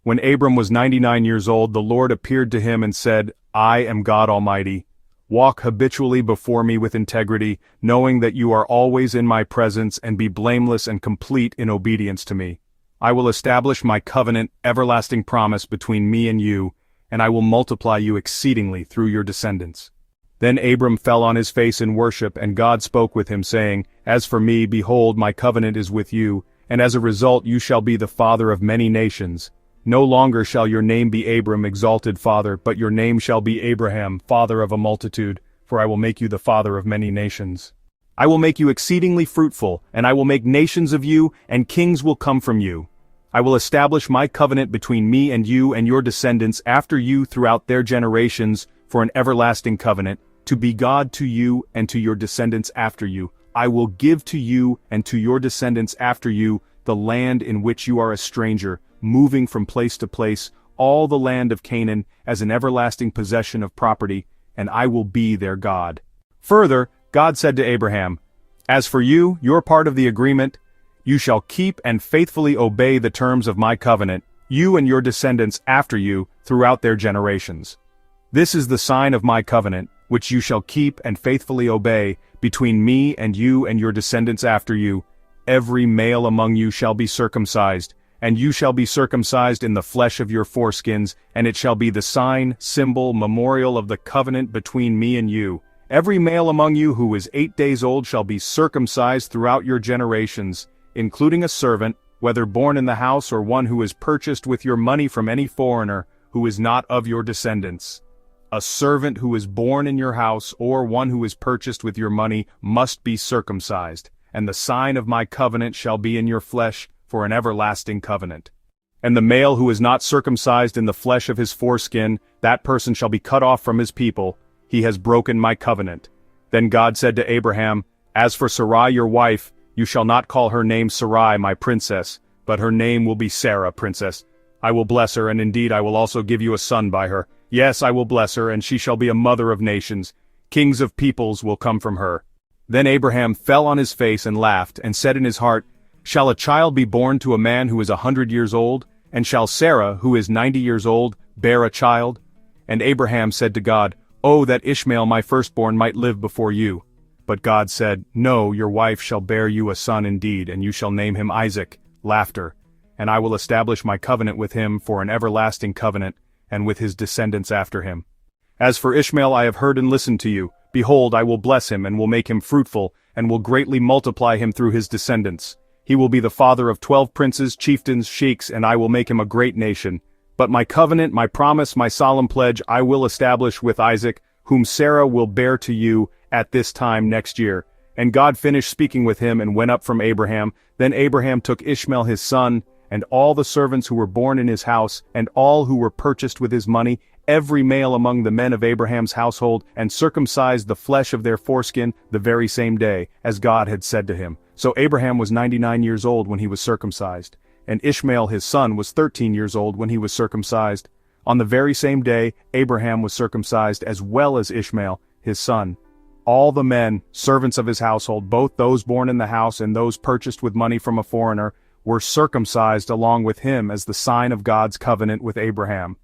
When Abram was 99 years old, the Lord appeared to him and said, "I am God Almighty. Walk habitually before me with integrity, knowing that you are always in my presence, and be blameless and complete in obedience to me. I will establish my covenant, everlasting promise between me and you, and I will multiply you exceedingly through your descendants." Then Abram fell on his face in worship, and God spoke with him, saying, "As for me, behold, my covenant is with you, and as a result you shall be the father of many nations. No longer shall your name be Abram, exalted father, but your name shall be Abraham, father of a multitude, for I will make you the father of many nations. I will make you exceedingly fruitful, and I will make nations of you, and kings will come from you. I will establish my covenant between me and you and your descendants after you throughout their generations for an everlasting covenant, to be God to you and to your descendants after you. I will give to you and to your descendants after you the land in which you are a stranger, moving from place to place, all the land of Canaan, as an everlasting possession of property, and I will be their God." Further, God said to Abraham, "As for you, your part of the agreement, you shall keep and faithfully obey the terms of my covenant, you and your descendants after you, throughout their generations. This is the sign of my covenant, which you shall keep and faithfully obey, between me and your descendants after you. Every male among you shall be circumcised, and you shall be circumcised in the flesh of your foreskins, and it shall be the sign, symbol, memorial of the covenant between me and you. Every male among you who is 8 days old shall be circumcised throughout your generations, including a servant, whether born in the house or one who is purchased with your money from any foreigner, who is not of your descendants. A servant who is born in your house or one who is purchased with your money must be circumcised, and the sign of my covenant shall be in your flesh, for an everlasting covenant. And the male who is not circumcised in the flesh of his foreskin, that person shall be cut off from his people. He has broken my covenant." Then God said to Abraham, "As for Sarai your wife, you shall not call her name Sarai, my princess, but her name will be Sarah, princess. I will bless her, and indeed I will also give you a son by her. Yes, I will bless her, and she shall be a mother of nations. Kings of peoples will come from her." Then Abraham fell on his face and laughed, and said in his heart, "Shall a child be born to a man who is 100 years old? And shall Sarah, who is 90 years old, bear a child?" And Abraham said to God, "Oh, that Ishmael my firstborn might live before you." But God said, "No, your wife shall bear you a son indeed, and you shall name him Isaac," laughter, "and I will establish my covenant with him for an everlasting covenant, and with his descendants after him. As for Ishmael, I have heard and listened to you. Behold, I will bless him, and will make him fruitful, and will greatly multiply him through his descendants. He will be the father of 12 princes, chieftains, sheiks, and I will make him a great nation. But my covenant, my promise, my solemn pledge, I will establish with Isaac, whom Sarah will bear to you at this time next year." And God finished speaking with him and went up from Abraham. Then Abraham took Ishmael his son, and all the servants who were born in his house, and all who were purchased with his money, every male among the men of Abraham's household, and circumcised the flesh of their foreskin the very same day, as God had said to him. So Abraham was 99 years old when he was circumcised, and Ishmael his son was 13 years old when he was circumcised. On the very same day, Abraham was circumcised as well as Ishmael his son. All the men, servants of his household, both those born in the house and those purchased with money from a foreigner, were circumcised along with him as the sign of God's covenant with Abraham.